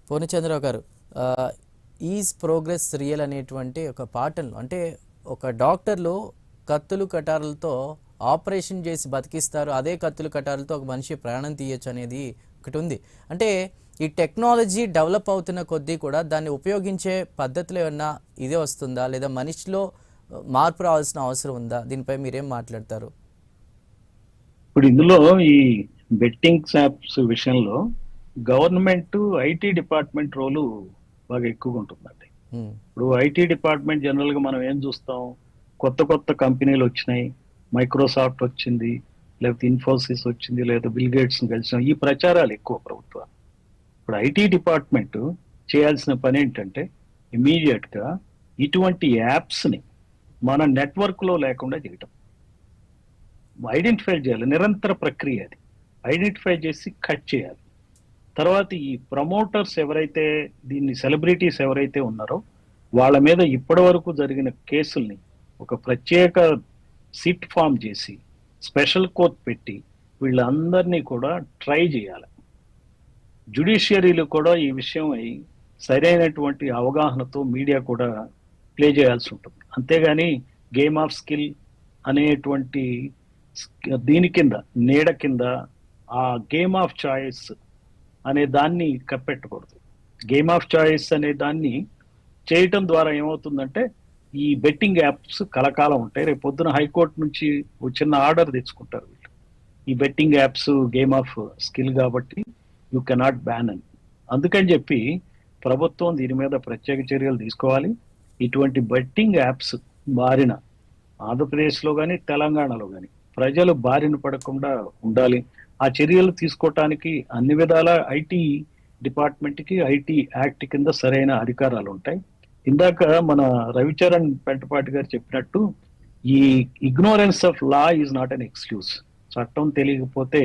పూర్ణచంద్రరావు గారు, is progress real అనేటువంటి ఒక పాటలు అంటే ఒక డాక్టర్లు కత్తులు కటారులతో ఆపరేషన్ చేసి బతికిస్తారు, అదే కత్తులు కటారులతో ఒక మనిషి ప్రాణం తీయచ్చు అనేది ఒకటి ఉంది. అంటే ఈ టెక్నాలజీ డెవలప్ అవుతున్న కొద్దీ కూడా దాన్ని ఉపయోగించే పద్ధతిలో ఏమన్నా ఇదే వస్తుందా, లేదా మనిషిలో మార్పు రావాల్సిన అవసరం ఉందా? దీనిపై మీరేం మాట్లాడతారు? ఇప్పుడు ఇందులో ఈ బెట్టింగ్ యాప్స్ విషయంలో గవర్నమెంట్ ఐటీ డిపార్ట్మెంట్ రోలు బాగా ఎక్కువగా ఉంటుందండి. ఇప్పుడు ఐటీ డిపార్ట్మెంట్ జనరల్ గా మనం ఏం చూస్తాం, కొత్త కొత్త కంపెనీలు వచ్చినాయి, మైక్రోసాఫ్ట్ వచ్చింది, లేకపోతే ఇన్ఫోసిస్ వచ్చింది, లేదా బిల్ గేట్స్ కలిసిన ఈ ప్రచారాలు ఎక్కువ ప్రభుత్వం. ఇప్పుడు ఐటీ డిపార్ట్మెంట్ చేయాల్సిన పని ఏంటంటే ఇమీడియట్ గా ఇటువంటి యాప్స్ ని మన నెట్వర్క్ లో లేకుండా చేయటం, ఐడెంటిఫై చేయాలి. నిరంతర ప్రక్రియ అది. ఐడెంటిఫై చేసి కట్ చేయాలి. తర్వాత ఈ ప్రమోటర్స్ ఎవరైతే, దీన్ని సెలబ్రిటీస్ ఎవరైతే ఉన్నారో వాళ్ళ మీద ఇప్పటి వరకు జరిగిన కేసుల్ని ఒక ప్రత్యేక సిట్ ఫామ్ చేసి స్పెషల్ కోర్ట్ పెట్టి వీళ్ళందరినీ కూడా ట్రై చేయాలి. జ్యుడిషియరీలు కూడా ఈ విషయం సరైనటువంటి అవగాహనతో మీడియా కూడా ప్లే చేయాల్సి ఉంటుంది. అంతేగాని గేమ్ ఆఫ్ స్కిల్ అనేటువంటి దీని కింద, నీడ కింద ఆ గేమ్ ఆఫ్ చాయిస్ అనే దాన్ని కప్పెట్టకూడదు. గేమ్ ఆఫ్ చాయిస్ అనే దాన్ని చేయటం ద్వారా ఏమవుతుందంటే ఈ బెట్టింగ్ యాప్స్ కలకాలం ఉంటాయి. రేపు పొద్దున హైకోర్టు నుంచి చిన్న ఆర్డర్ తెచ్చుకుంటారు వీళ్ళు, ఈ betting apps game of skill కాబట్టి యూ కెనాట్ బ్యాన్ అని. అందుకని చెప్పి ప్రభుత్వం దీని మీద ప్రత్యేక చర్యలు తీసుకోవాలి. ఇటువంటి బెట్టింగ్ యాప్స్ బారిన ఆంధ్రప్రదేశ్లో కానీ తెలంగాణలో కానీ ప్రజలు బారిన పడకుండా ఉండాలి. ఆ చర్యలు తీసుకోవటానికి అన్ని విధాల ఐటీ డిపార్ట్మెంట్కి ఐటీ యాక్ట్ కింద సరైన అధికారాలు ఉంటాయి. ఇందాక మన రవిచరణ్ పెంటపాటి గారు చెప్పినట్టు ఈ ignorance of law is not an excuse. చట్టం తెలియకపోతే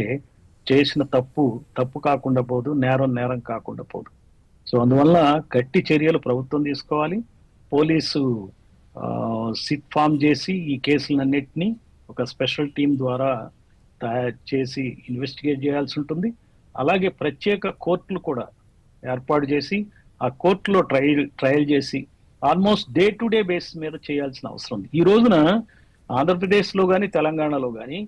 చేసిన తప్పు కాకుండా పోదు, నేరం కాకుండా పోదు. సో అందువల్ల గట్టి చర్యలు ప్రభుత్వం తీసుకోవాలి. పోలీసు సిట్ ఫామ్ చేసి ఈ కేసులన్నింటినీ ఒక స్పెషల్ టీం ద్వారా తయారు చేసి ఇన్వెస్టిగేట్ చేయాల్సి ఉంటుంది. అలాగే ప్రత్యేక కోర్టులు కూడా ఏర్పాటు చేసి ఆ కోర్టులో ట్రయల్ చేసి almost day to day basis మీద చేయాల్సిన అవసరం ఉంది. ఈ రోజున ఆంధ్రప్రదేశ్లో కానీ తెలంగాణలో కానీ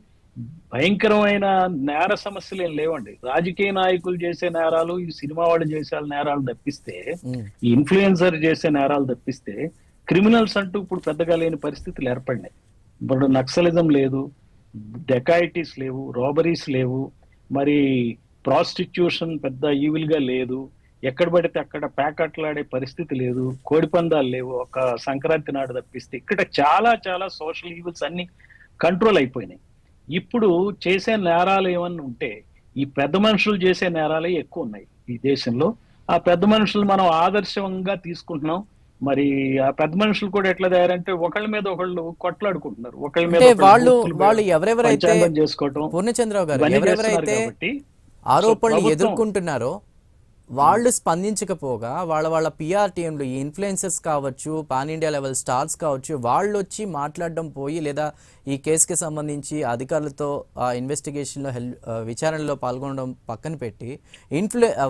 భయంకరమైన నేర సమస్యలు ఏం లేవండి. రాజకీయ నాయకులు చేసే నేరాలు, ఈ సినిమా వాళ్ళు చేసే నేరాలు తప్పిస్తే, ఈ ఇన్ఫ్లుయెన్సర్ చేసే నేరాలు తప్పిస్తే క్రిమినల్స్ అంటూ ఇప్పుడు పెద్దగా లేని పరిస్థితులు ఏర్పడినాయి. ఇప్పుడు నక్సలిజం లేదు, డెకాయిటీస్ లేవు, రాబరీస్ లేవు, మరి ప్రాస్టిట్యూషన్ పెద్ద ఈవిల్ గా లేదు, ఎక్కడ పడితే అక్కడ ప్యాకెట్లాడే పరిస్థితి లేదు, కోడిపందాలు లేవు ఒక సంక్రాంతి నాడు తప్పిస్తే. ఇక్కడ చాలా చాలా సోషల్ ఈవిల్స్ అన్ని కంట్రోల్ అయిపోయినాయి. ఇప్పుడు చేసే నేరాలు ఏమన్నా ఉంటే ఈ పెద్ద మనుషులు చేసే నేరాలే ఎక్కువ ఉన్నాయి ఈ దేశంలో. ఆ పెద్ద మనుషులు మనం ఆదర్శంగా తీసుకుంటున్నాం. మరి ఆ పెద్ద మనుషులు కూడా ఎట్లా తయారంటే ఒకళ్ళ మీద ఒకళ్ళు కొట్లాడుకుంటున్నారు, ఒకళ్ళ మీద వాళ్ళు ఎవరెవరైతే చేసుకోవటం. పూర్ణచంద్రరావు గారు, ఎవరెవరైతే ఆరోపణలు ఎదుర్కొంటున్నారో వాళ్ళు స్పందించకపోగా వాళ్ళ పిఆర్ టీంలు, ఈ ఇన్ఫ్లుయెన్సర్స్ కావచ్చు, పాన్ ఇండియా లెవెల్ స్టార్స్ కావచ్చు, వాళ్ళు వచ్చి మాట్లాడడం పోయి, లేదా ఈ కేసుకి సంబంధించి అధికారులతో ఇన్వెస్టిగేషన్లో విచారణలో పాల్గొనడం పక్కన పెట్టి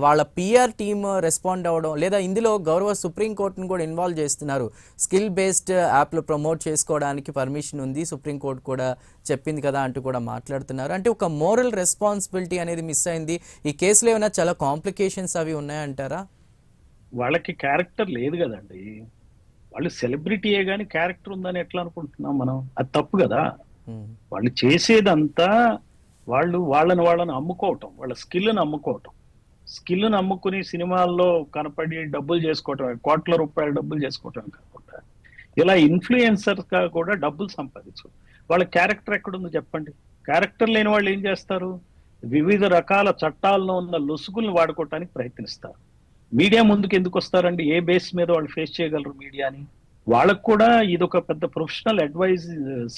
వాళ్ళ పిఆర్ టీమ్ రెస్పాండ్ అవ్వడం, లేదా ఇందులో గౌరవ సుప్రీంకోర్టును కూడా ఇన్వాల్వ్ చేస్తున్నారు. స్కిల్ బేస్డ్ యాప్లు ప్రమోట్ చేసుకోవడానికి పర్మిషన్ ఉంది, సుప్రీంకోర్టు కూడా చెప్పింది కదా అంటూ కూడా మాట్లాడుతున్నారు. అంటే ఒక మోరల్ రెస్పాన్సిబిలిటీ అనేది మిస్ అయింది. ఈ కేసులో ఏమైనా చాలా కాంప్లికేషన్స్ అవి ఉన్నాయంటారా? వాళ్ళకి క్యారెక్టర్ లేదు కదండి. వాళ్ళు సెలబ్రిటీయే గానీ క్యారెక్టర్ ఉందని ఎట్లా అనుకుంటున్నాం మనం? అది తప్పు కదా. వాళ్ళు చేసేదంతా వాళ్ళని అమ్ముకోవటం, వాళ్ళ స్కిల్ని అమ్ముకోవటం, స్కిల్ని అమ్ముకుని సినిమాల్లో కనపడి డబ్బులు చేసుకోవటం, కోట్ల రూపాయలు డబ్బులు చేసుకోవటం కాకుండా ఇలా ఇన్ఫ్లుయెన్సర్ గా కూడా డబ్బులు సంపాదించు. వాళ్ళ క్యారెక్టర్ ఎక్కడుందో చెప్పండి. క్యారెక్టర్ లేని వాళ్ళు ఏం చేస్తారు? వివిధ రకాల చట్టాల్లో ఉన్న లొసుగుల్ని వాడుకోవటానికి ప్రయత్నిస్తారు. మీడియా ముందుకు ఎందుకు వస్తారండి? ఏ బేస్ మీద వాళ్ళు ఫేస్ చేయగలరు మీడియాని? వాళ్ళకు కూడా ఇదొక పెద్ద ప్రొఫెషనల్ అడ్వైజ్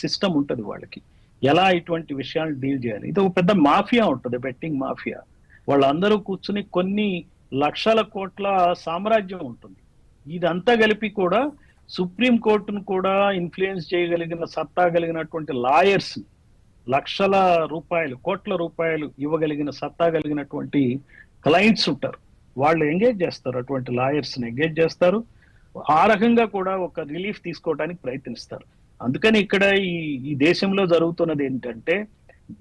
సిస్టమ్ ఉంటుంది వాళ్ళకి, ఎలా ఇటువంటి విషయాలు డీల్ చేయాలి. ఇది ఒక పెద్ద మాఫియా ఉంటుంది, బెట్టింగ్ మాఫియా. వాళ్ళందరూ కూర్చుని కొన్ని లక్షల కోట్ల సామ్రాజ్యం ఉంటుంది. ఇదంతా కలిపి కూడా సుప్రీం కోర్టును కూడా ఇన్ఫ్లుయెన్స్ చేయగలిగిన సత్తా కలిగినటువంటి లాయర్స్, లక్షల రూపాయలు, కోట్ల రూపాయలు ఇవ్వగలిగిన సత్తా కలిగినటువంటి క్లయింట్స్ ఉంటారు. వాళ్ళు ఎంగేజ్ చేస్తారు, అటువంటి లాయర్స్ని ఎంగేజ్ చేస్తారు. ఆ రకంగా కూడా ఒక రిలీఫ్ తీసుకోవడానికి ప్రయత్నిస్తారు. అందుకని ఇక్కడ ఈ దేశంలో జరుగుతున్నది ఏంటంటే,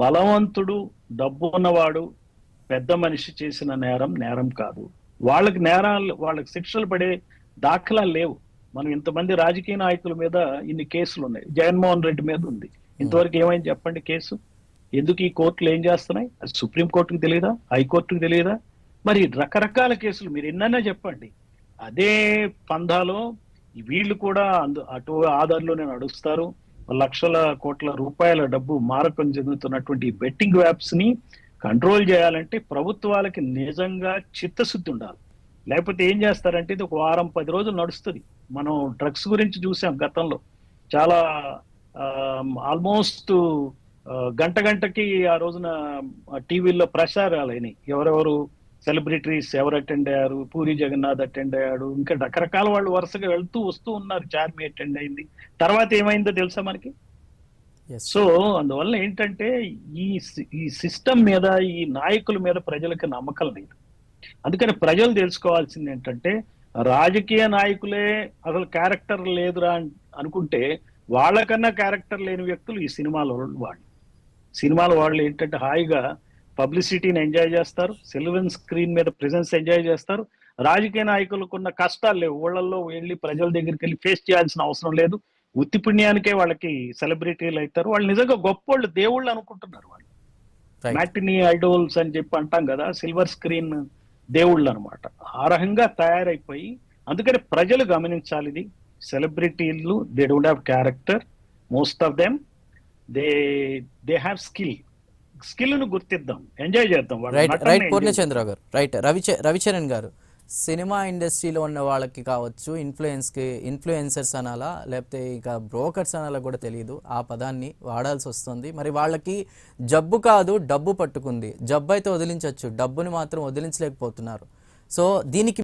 బలవంతుడు, డబ్బు ఉన్నవాడు, పెద్ద మనిషి చేసిన నేరం కాదు. వాళ్ళకి శిక్షలు పడే దాఖలాలు లేవు. మనం ఇంతమంది రాజకీయ నాయకుల మీద ఇన్ని కేసులు ఉన్నాయి. జగన్మోహన్ రెడ్డి మీద ఉంది. ఇంతవరకు ఏమైంది చెప్పండి కేసు? ఎందుకు ఈ కోర్టులు ఏం చేస్తున్నాయి? అది సుప్రీంకోర్టుకు తెలియదా? హైకోర్టుకు తెలియదా? మరి రకరకాల కేసులు మీరు ఎన్నైనా చెప్పండి. అదే పందాలో వీళ్ళు కూడా అటు ఆధార్లోనే నడుస్తారు. లక్షల కోట్ల రూపాయల డబ్బు మారకం చెందుతున్నటువంటి బెట్టింగ్ యాప్స్ ని కంట్రోల్ చేయాలంటే ప్రభుత్వాలకి నిజంగా చిత్తశుద్ధి ఉండాలి. లేకపోతే ఏం చేస్తారంటే, ఇది ఒక వారం 10 రోజులు నడుస్తుంది. మనం డ్రగ్స్ గురించి చూసాం గతంలో. చాలా ఆల్మోస్ట్ గంటకి ఆ రోజున టీవీల్లో ప్రసారాలైనాయి. ఎవరెవరు సెలబ్రిటీస్ ఎవరు అటెండ్ అయ్యారు, పూరి జగన్నాథ్ అటెండ్ అయ్యాడు, ఇంకా రకరకాల వాళ్ళు వరుసగా వెళ్తూ వస్తూ ఉన్నారు. చార్మి అటెండ్ అయింది. తర్వాత ఏమైందో తెలుసా మనకి? సో అందువల్ల ఏంటంటే ఈ సిస్టమ్ మీద, ఈ నాయకుల మీద ప్రజలకు నమ్మకం లేదు. అందుకని ప్రజలు తెలుసుకోవాల్సింది ఏంటంటే, రాజకీయ నాయకులే అసలు క్యారెక్టర్ లేదురా అనుకుంటే, వాళ్ళకన్నా క్యారెక్టర్ లేని వ్యక్తులు ఈ సినిమాల వాళ్ళు ఏంటంటే హాయిగా పబ్లిసిటీని ఎంజాయ్ చేస్తారు, సిల్వర్ స్క్రీన్ మీద ప్రెజెన్స్ ఎంజాయ్ చేస్తారు. రాజకీయ నాయకులకు ఉన్న కష్టాలు లేవు. ఊళ్ళల్లో వెళ్ళి ప్రజల దగ్గరికి వెళ్ళి ఫేస్ చేయాల్సిన అవసరం లేదు. ఉత్తి పుణ్యానికే వాళ్ళకి సెలబ్రిటీలు అవుతారు. వాళ్ళు నిజంగా గొప్పోళ్ళు, దేవుళ్ళు అనుకుంటున్నారు. వాళ్ళు మ్యాటినీ ఐడోల్స్ అని చెప్పి అంటాం కదా, సిల్వర్ స్క్రీన్ దేవుళ్ళు అనమాట. ఆ రకంగా తయారైపోయి, అందుకని ప్రజలు గమనించాలి ఇది. సెలబ్రిటీలు they don't have character. Most of them they have skill ను గుర్తిద్దాం, ఎంజాయ్ చేద్దాం. రైట్ పూర్ణచంద్రరావు గారు, రైట్ రవిచరణ్ గారు, సినిమా ఇండస్ట్రీలో ఉన్న వాళ్ళకి కావచ్చు, ఇన్ఫ్లుయెన్సర్స్ అనాలా లేకపోతే ఇక బ్రోకర్స్ అనాలా కూడా తెలియదు, ఆ పదాన్ని వాడాల్సి వస్తుంది. మరి వాళ్ళకి జబ్బు కాదు డబ్బు పట్టుకుంది. జబ్బు అయితే వదిలించవచ్చు, డబ్బుని మాత్రం వదిలించలేకపోతున్నారు. సో దీనికి